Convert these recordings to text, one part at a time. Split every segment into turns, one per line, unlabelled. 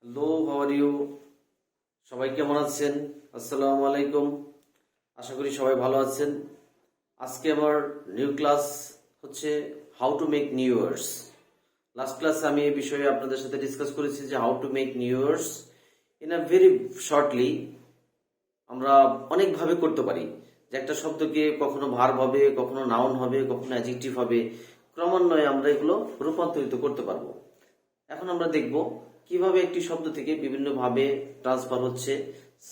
Hello, how are you? সবাই কেমন আছেন? আসসালামু আলাইকুম। আশা করি সবাই ভালো আছেন। আজকে আমার নিউ ক্লাস হচ্ছে how to make new years. Last ক্লাসে আমি এই বিষয়ে আপনাদের সাথে ডিসকাস করেছি যে how to make new years in a very shortly. আমরা অনেকভাবে করতে পারি যে একটা শব্দকে কখনো ভার্ব হবে, কখনো নাউন হবে, কখনো অ্যাডজেক্টিভ হবে। ক্রমান্বয়ে আমরা এগুলো রূপান্তরিত করতে পারবো। এখন আমরা দেখব কিভাবে একটি শব্দ থেকে বিভিন্ন ভাবে ট্রান্সফার হচ্ছে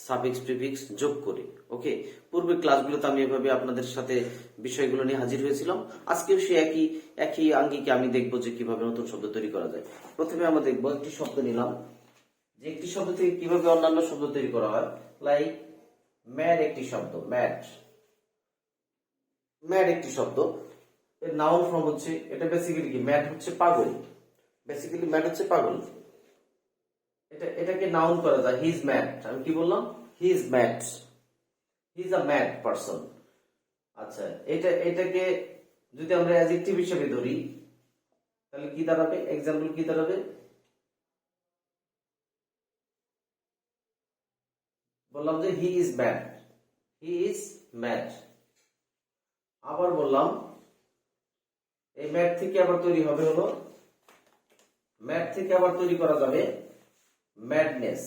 সাফিক্স প্রিফিক্স যোগ করে। ওকে, পূর্বের ক্লাসগুলোতে আমি এভাবে আপনাদের সাথে বিষয়গুলো নিয়ে হাজির হয়েছিলাম। আজকেও সে একই একই আঙ্গিকে আমি দেখব যে কিভাবে নতুন শব্দ তৈরি করা যায়। প্রথমে আমরা দেখব একটি শব্দ নিলাম, যে একটি শব্দ থেকে কিভাবে অন্যান্য শব্দ তৈরি করা হয়। লাইক ম্যাড, একটি শব্দ ম্যাড। ম্যাড একটি শব্দ, এর নাউন ফর্ম হচ্ছে, এটা বেসিক্যালি কি, ম্যাড হচ্ছে পাগল। বেসিক্যালি ম্যাড হচ্ছে পাগল। এটাকে নাউন করা যায়, হি ইজ ম্যাড। আমি কি বললাম? He is mad, he is a mad person. আচ্ছা, এটাকে যদি আমরা অ্যাডজেক্টিভ হিসেবে ধরি তাহলে কি দাঁড়াবে? এক্সাম্পল কি দাঁড়াবে? বললাম যে he is mad, he is mad. আবার বললাম এই ম্যাড থেকে আবার তৈরি হবে হলো, ম্যাড থেকে আবার তৈরি করা যাবে ম্যাডনেস।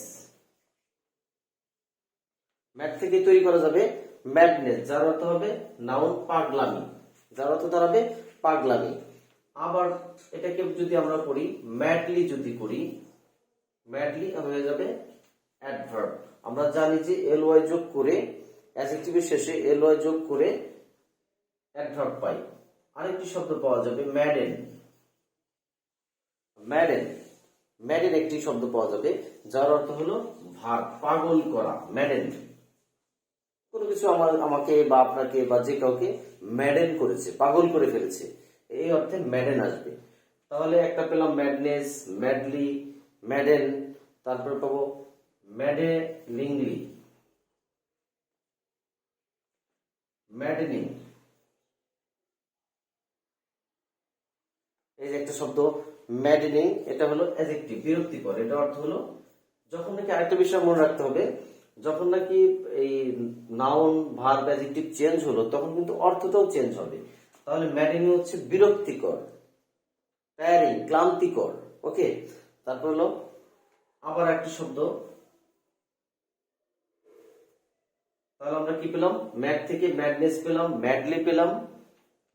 ম্যাড থেকে তৈরি করা যাবে ম্যাডনেস, যার অর্থ হবে নাউন পাগলামি, যার অর্থ দাঁড়াবে পাগলামি। আবার এটাকে যদি আমরা করি ম্যাডলি, যদি করি ম্যাডলি হয়ে যাবে অ্যাডভার্ব। আমরা জানি যে এল ওয়াই যোগ করে অ্যাডজেক্টিভের শেষে এল ওয়াই যোগ করে অ্যাডভার্ব পাই। আরেকটি শব্দ পাওয়া যাবে ম্যাডেন। ম্যাডেন, ম্যাডেন একটি শব্দ পাওয়া যাবে যার অর্থ হলো ভার্ব, পাগল করা। ম্যাডেন, কোনো কিছু আমাকে বা আপনাকে বা যে কাউকে ম্যাডেন করেছে, পাগল করে ফেলেছে, এই অর্থে ম্যাডেন আসবে। তাহলে একটা পেলাম ম্যাডনেস, ম্যাডলি, ম্যাডেন। তারপরে পাবো ম্যাডেলিংলি, ম্যাডেনিং। এই যে একটা শব্দ ম্যাডেনিং, এটা হলো অ্যাডজেক্টিভ, বিরক্তিকর। এটা অর্থ হলো যখন নাকি, আরেকটা বিষয় মনে রাখতে হবে, যখন নাকি এই নাউন ভার্ব অ্যাডজেক্টিভ চেঞ্জ হলো তখন কিন্তু অর্থটাও চেঞ্জ হবে। তাহলে ম্যাডেনিং হচ্ছে বিরক্তিকর, টায়ারিং, ক্লান্তিকর। ওকে, তারপর হলো আবার একটি শব্দ। তাহলে আমরা কি পেলাম? ম্যাড থেকে ম্যাডনেস পেলাম, ম্যাডলি পেলাম,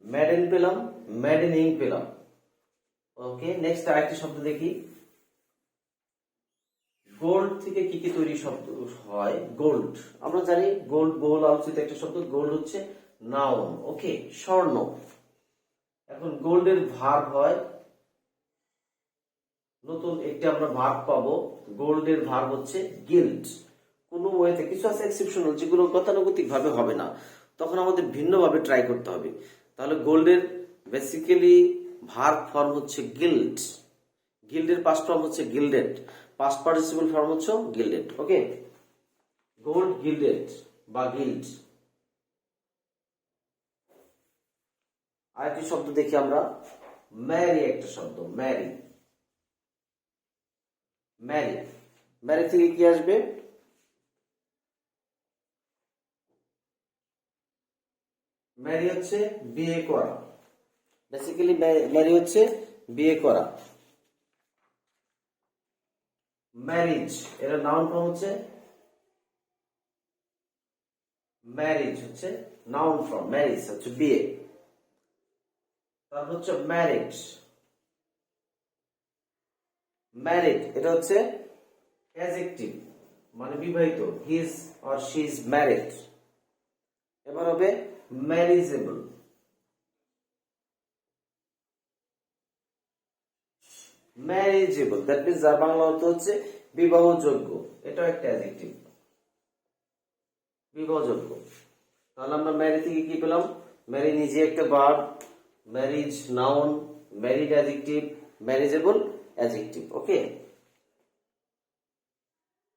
ম্যাডেন পেলাম, ম্যাডেনিং পেলাম। ওকে, নেক্সট আরেকটি শব্দ দেখি। গোল্ড থেকে কি কি তৈরি শব্দ হয়? গোল্ড, আমরা জানি গোল্ড বহুল আলোচিত একটা শব্দ। গোল্ড হচ্ছে নাউন, ওকে, স্বর্ণ। এখন গোল্ডের ভার্ব হয়, নতুন একটি আমরা ভার্ব পাবো। গোল্ডের ভার্ব হচ্ছে গিল্ড। কোনো ওয়েতে কিছু আছে এক্সেপশনাল, যেগুলো গতানুগতিক ভাবে হবে না, তখন আমাদের ভিন্নভাবে ট্রাই করতে হবে। তাহলে গোল্ডের বেসিক্যালি ভার্ব ফর্ম হচ্ছে গিল্ড, গিল্ডের পাস্ট ফর্ম হচ্ছে গিল্ডেড, পাস্ট পার্টিসিপল ফর্ম হচ্ছে গিল্ডেড। ওকে, গোল্ড গিল্ডেড বা গিল্ড। আরেকটি শব্দ দেখি আমরা, ম্যারি একটা শব্দ, ম্যারি। ম্যারি, ম্যারি থেকে কি আসবে? ম্যারি হচ্ছে বিয়ে করা। বেসিক্যালি ম্যারি হচ্ছে বিয়ে করা। ম্যারিজ, এর নাউন ফর্ম হচ্ছে ম্যারিজ, হচ্ছে নাউন ফর্ম, ম্যারিজ হচ্ছে বিয়ে। তারপর হচ্ছে ম্যারিড। ম্যারিড এটা হচ্ছে অ্যাডজেক্টিভ, মানে বিবাহিত, his or she is married. এবার হবে ম্যারিজেবল। ম্যারিজেবল দ্যাট মিন্স যার বাংলা অর্থ হচ্ছে বিবাহযোগ্য। এটাও একটা অ্যাডজেক্টিভ, বিবাহযোগ্য। তাহলে আমরা ম্যারি থেকে কি পেলাম? ম্যারি নিজে একটা verb, marriage noun, married adjective, marriageable adjective. Okay,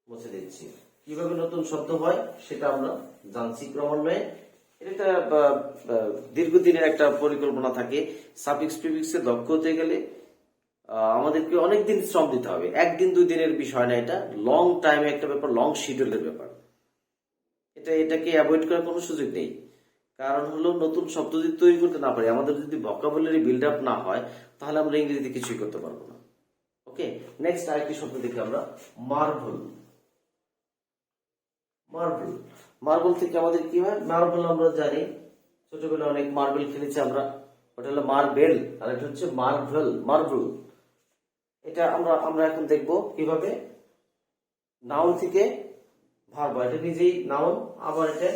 মুছে দিচ্ছি। কিভাবে নতুন শব্দ হয় সেটা আমরা জানছি ক্রমান্বয়ে। এটা দীর্ঘদিনের একটা পরিকল্পনা থাকে। সাফিক্স প্রিফিক্সে দক্ষ হতে গেলে আমাদেরকে অনেক দিন শ্রম দিতে হবে, একদিন 2 দিনের বিষয় না, এটা লং টাইমে একটা ব্যাপার, লং শিডিউলের ব্যাপার। এটাকে অ্যাভয়েড করার কোনো সুযোগ নেই। কারণ হলো নতুন শব্দ যদি তৈরি করতে না পারি, আমাদের যদি ভোকাবুলারি বিল্ড আপ না হয়, তাহলে আমরা ইংরেজিতে কিছুই করতে পারবো না। ওকে, নেক্সট আরেকটি শব্দ দেখি আমরা, মার্ভেল। মার্বেল, মার্বেল থেকে আমাদের কি হয়? মার্বেল আমরা জানি, ছোটবেলায় অনেক মার্বেল খেলেছি আমরা, ওটা হলো মার্বেল, আর এটা হচ্ছে মার্ভেল, মার্বেল। এটা আমরা আমরা এখন দেখব কিভাবে নাউন থেকে ভার্ব, এটা নিজেই নাউন, আবার এটা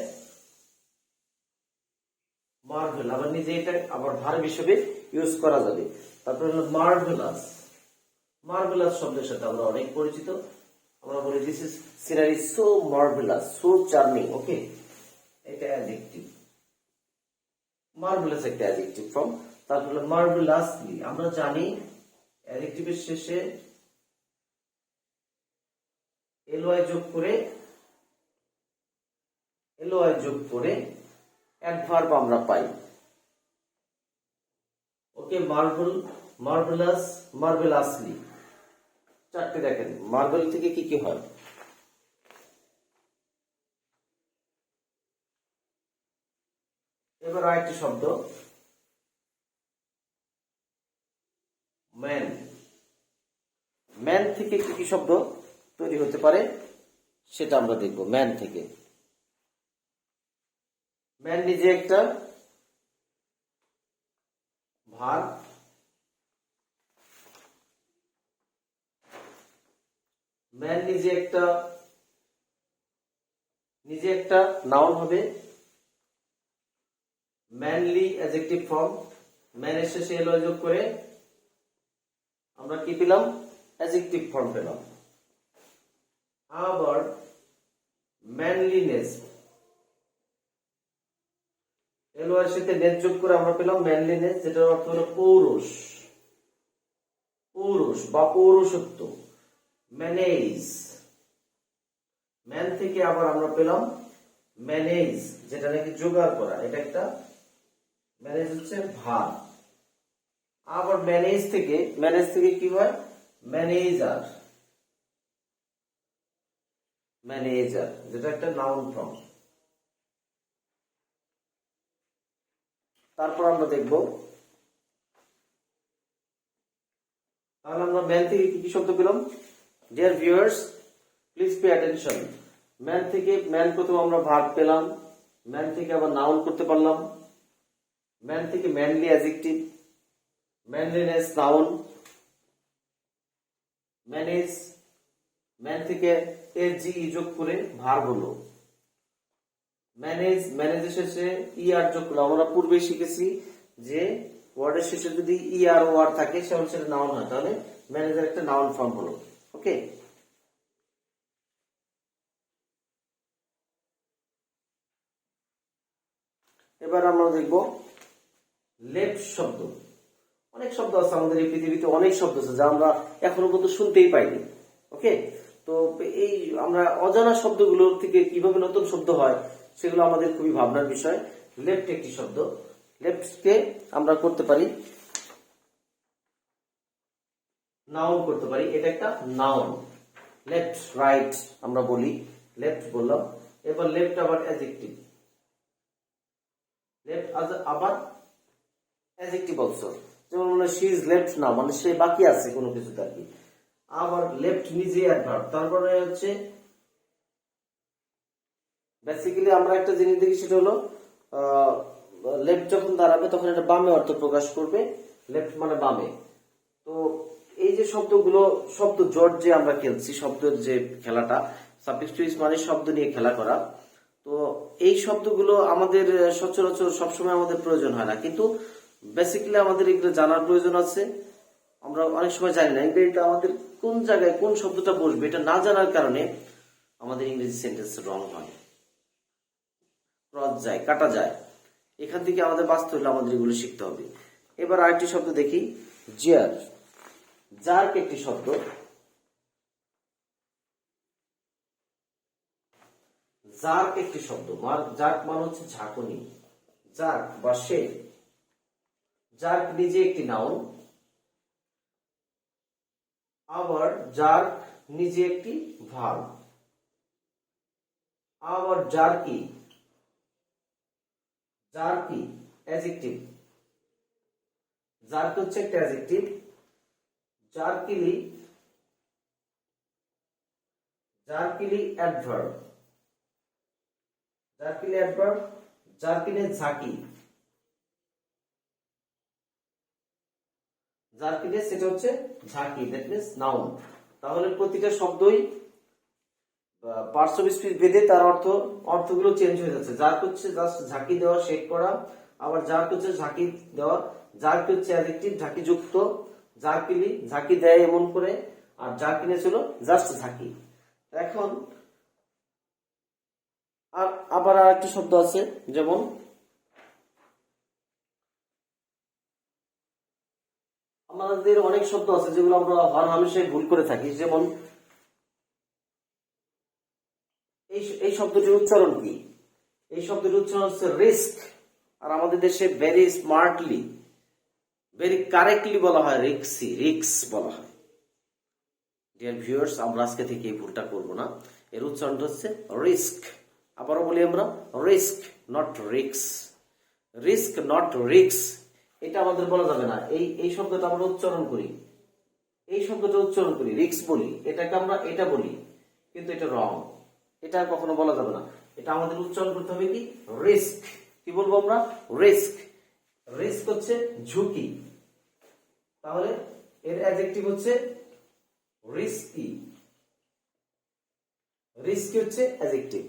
মার্ভেল, আবার নিজে এটা আবার ভার্ব হিসেবে ইউজ করা যাবে। তারপর হলো মার্ভেলাস। মার্ভেলাস শব্দের সাথে আমরা অনেক পরিচিত, আমরা বলি this is scenery so marvellous, so charming. Okay, এটা অ্যাডজেক্টিভ, মার্ভেলাস একটা অ্যাডজেক্টিভ ফর্ম। তারপর হলো মার্ভেলাসলি, আমরা জানি অ্যাডজেক্টিভের শেষে এলওয়াই যোগ করে অ্যাডভার্ব আমরা পাই। ওকে, মার্ভেল, মার্ভেলাস, মার্ভেলাসলি, চারটে দেখেন মার্বেল থেকে কি কি হয়। এবার আরেকটি শব্দ, ম্যান। ম্যান থেকে কি কি শব্দ তৈরি হতে পারে সেটা আমরা দেখব। ম্যান থেকে, ম্যান নিজে একটা ভার্ব, ম্যান নিজে একটা নাউন হবে, ম্যানলি অ্যাডজেক্টিভ ফর্ম, ম্যানের শেষে এল যোগ করে আমরা কি পেলাম? অ্যাডজেক্টিভ ফর্ম পেলাম। আবার ম্যানলিনেস, এল এর সাথে নেস যোগ করে আমরা পেলাম ম্যানলিনেস, যেটার অর্থ হলো পৌরুষ, পৌরুষ বা পৌরুষত্ব, ম্যানেজ। ম্যান থেকে আবার আমরা পেলাম ম্যানেজ, যেটা নাকি জোগাড় করা, এটা একটা ম্যানেজ হচ্ছে ভার্ব। আবার ম্যানেজ থেকে কি হয়? ম্যানেজার, ম্যানেজার যেটা একটা নাউন ফর্ম। তারপর আমরা দেখব, তাহলে আমরা ম্যান থেকে কি কি শব্দ পেলাম? Dear viewers, please pay attention. Man থেকে, ম্যান প্রথম আমরা ভার্ব পেলাম, ম্যান থেকে আবার নাউন করতে পারলাম, ম্যান থেকে manly adjective, manliness noun, manage, man থেকে এসজি যোগ করে ভার্ব হলো ম্যানেজ, ম্যানেজের শেষে ইআর যোগ করলো। আমরা পূর্বে শিখেছি যে ওয়ার্ডের শেষে যদি ইআর ওয়ার থাকে সেটা নাউন হয়, তাহলে ম্যানেজার একটা নাউন ফর্ম হলো। ওকে, এবার আমরা দেখব লেফট শব্দ। অনেক শব্দ আছে আমাদের এই পৃথিবীতে, অনেক শব্দ আছে যা আমরা এখনো পর্যন্ত শুনতেই পাইনি। ওকে, তো এই আমরা অজানা শব্দগুলো থেকে কিভাবে নতুন শব্দ হয় সেগুলো আমাদের খুবই ভাবনার বিষয়। লেফট একটি শব্দ, লেফটকে আমরা করতে পারি নাউন করতে পারি, এটা একটা নাউন। লেফট রাইট আমরা বলি, লেফট বললাম। এবার লেফট আবার অ্যাডজেক্টিভ, লেফট আবার অ্যাডজেক্টিভ অলসো, যেমন মানে শি ইজ লেফট না, মানে সে বাকি আছে কোনো কিছুতে আর কি। আবার লেফট নিজে অ্যাডভার্ব। তারপরে হচ্ছে বেসিক্যালি আমরা একটা জিনিস দেখি, সেটা হলো লেফট যখন দাঁড়াবে তখন এটা বামে অর্থ প্রকাশ করবে, লেফট মানে বামে। তো এই যে শব্দগুলো, শব্দ জট যে আমরা খেলছি, শব্দের যে খেলাটা, সাফিক্স টু ইজ মানে শব্দ নিয়ে খেলা করা, তো এই শব্দগুলো আমাদের সচরাচর সবসময় আমাদের প্রয়োজন হয় না, কিন্তু বেসিক্যালি আমাদের এগুলো জানার প্রয়োজন আছে। আমরা অনেক সময় জানি না এটা আমাদের কোন জায়গায় কোন শব্দটা বসবে, এটা না জানার কারণে আমাদের ইংরেজি সেন্টেন্স রং হয়, ক্রস যায়, কাটা যায়। এখান থেকে আমাদের বাঁচতে হলে আমাদের এগুলো শিখতে হবে। এবার আরেকটি শব্দ দেখি, জিয়ার। জার্ক একটি শব্দ, জার্ক একটি শব্দ, জার্ক মানে হচ্ছে ঝাঁকুনি, জার্ক বা শেক। জার্ক নিজে একটি নাউন, আবার জার্ক নিজে একটি ভার্ব। আবার জার্কি, জার্কি অ্যাডজেক্টিভ। জার্ক হচ্ছে একটা অ্যাডজেক্টিভ। জার্কিলি, জার্কিলি অ্যাডভার্ব। জার্কিলি অ্যাডভার্ব। জার্কিনে ঝাঁকি, জার্কিনে সেটা হচ্ছে ঝাঁকি, দ্যাট মিন্স নাউন। তাহলে প্রতিটা শব্দই পার্টস অফ স্পিচ ভেদে তার অর্থগুলো চেঞ্জ হয়ে যাচ্ছে। জার্ক হচ্ছে জাস্ট ঝাঁকি দেওয়া, শেক করা। আবার জার্ক হচ্ছে ঝাঁকি দেওয়া। জার্ক হচ্ছে অ্যাডজেক্টিভ, ঝাঁকি যুক্ত। জার্কিলি ঝাঁকি দেয় এমন করে, আর জার্কিনে ছিল জাস্ট ঝাঁকি। এখন আর আবার আর একটা শব্দ আছে, যেমন আমাদের অনেক শব্দ আছে যেগুলো আমরা হর হামেশাই ভুল করে থাকি। যেমন এই শব্দটির উচ্চারণ কি? এই শব্দটির উচ্চারণ হচ্ছে রিস্ক, আর আমাদের দেশে ভেরি স্মার্টলি, ভেরি কারেক্টলি বলা হয় রিক্সি, রিক্স বলা হয়। ডিয়ার ভিউয়ার্স, আমরা আজকে থেকে এই ভুলটা করব না। এর উচ্চারণটা হচ্ছে রিস্ক। আবারও বলি আমরা, রিস্ক নট রিক্স, রিস্ক নট রিক্স। এটা আমাদের বলা যাবে না। এই শব্দটা আমরা উচ্চারণ করি, এই শব্দটা উচ্চারণ করি, রিক্স বলি, এটাকে আমরা এটা বলি, কিন্তু এটা রং। এটা কখনো বলা যাবে না। এটা আমাদের উচ্চারণ করতে হবে কি, রিস্ক। কি বলবো আমরা? রিস্ক। রিস্ক হচ্ছে ঝুঁকি। তাহলে এর অ্যাডজেক্টিভ হচ্ছে রিস্কি। রিস্কি হচ্ছে অ্যাডজেক্টিভ।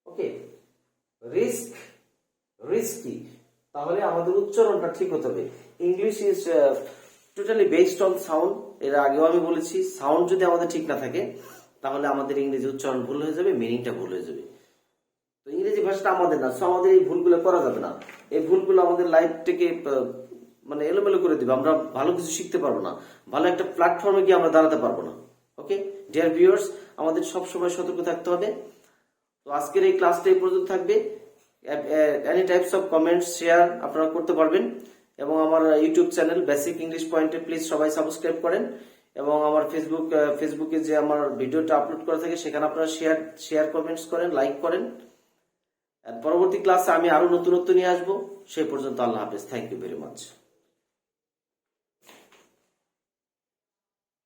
ওকে, রিস্ক, রিস্কি। তাহলে আমাদের উচ্চারণটা ঠিক হতে হবে। English is totally based on sound. এর আগেও আমি বলেছি, সাউন্ড যদি আমাদের ঠিক না থাকে তাহলে আমাদের ইংরেজি উচ্চারণ ভুল হয়ে যাবে, মিনিংটা ভুল হয়ে যাবে। তো ইংরেজি ভাষাটা আমাদের না, সো আমাদের এই ভুলগুলো করা যাবে না। এই ভুলগুলো আমাদের লাইফটাকে মানে এলোমেলো করে দিবে। আমরা ভালো কিছু শিখতে পারবো না, ভালো একটা প্ল্যাটফর্মে গিয়ে আমরা দাঁড়াতে পারবো না। ওকে ডিয়ার ভিউয়ার্স, আমাদের সবসময় সতর্ক থাকতে হবে। তো আজকের এই ক্লাসটা এই পর্যন্ত থাকবে। Any types of comments share আপনারা করতে পারবেন, এবং আমার ইউটিউব চ্যানেল বেসিক ইংলিশ পয়েন্টে প্লিজ সবাই সাবস্ক্রাইব করেন, এবং আমার ফেসবুকে যে আমার ভিডিওটা আপলোড করা থাকে সেখানে আপনারা শেয়ার কমেন্টস করেন, লাইক করেন। পরবর্তী ক্লাসে আমি আরো নতুনত্ব নিয়ে আসবো। সেই পর্যন্ত আল্লাহ হাফেজ। Thank you very much.